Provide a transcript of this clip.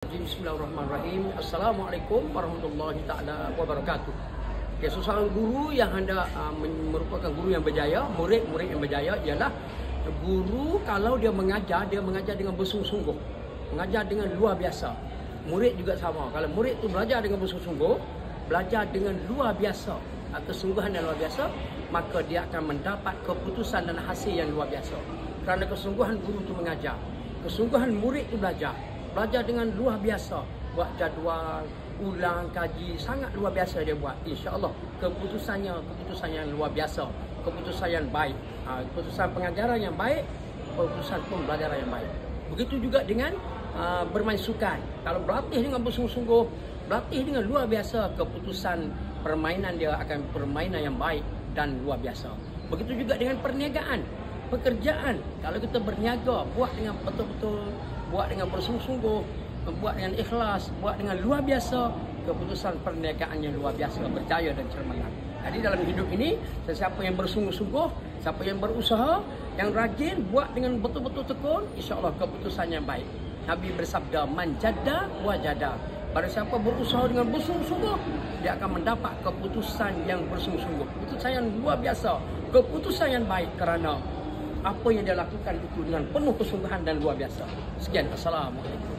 Bismillahirrahmanirrahim. Assalamualaikum warahmatullahi taala wabarakatuh. Ya, seorang guru yang hendak merupakan guru yang berjaya, murid-murid yang berjaya ialah guru kalau dia mengajar dengan bersungguh-sungguh. Mengajar dengan luar biasa. Murid juga sama. Kalau murid tu belajar dengan bersungguh-sungguh, belajar dengan luar biasa, kesungguhan yang luar biasa, maka dia akan mendapat keputusan dan hasil yang luar biasa. Kerana kesungguhan guru tu mengajar, kesungguhan murid tu belajar dengan luar biasa, buat jadual, ulang, kaji, sangat luar biasa dia buat. InsyaAllah keputusan yang luar biasa, keputusan yang baik, keputusan pengajaran yang baik, keputusan pembelajaran yang baik. Begitu juga dengan bermain sukan. Kalau berlatih dengan bersungguh-sungguh, berlatih dengan luar biasa, keputusan permainan dia akan permainan yang baik dan luar biasa. Begitu juga dengan perniagaan, pekerjaan. Kalau kita berniaga, buat dengan betul-betul, buat dengan bersungguh-sungguh, buat dengan ikhlas, buat dengan luar biasa, keputusan perniagaan yang luar biasa, berjaya dan cemerlang. Jadi dalam hidup ini, sesiapa yang bersungguh-sungguh, siapa yang berusaha, yang rajin, buat dengan betul-betul tekun, insya-Allah keputusan yang baik. Nabi bersabda, man jadda wa jada. Pada siapa berusaha dengan bersungguh-sungguh, dia akan mendapat keputusan yang bersungguh-sungguh, keputusan yang luar biasa, keputusan yang baik, kerana apa yang dia lakukan itu dengan penuh kesungguhan dan luar biasa. Sekian, Assalamualaikum.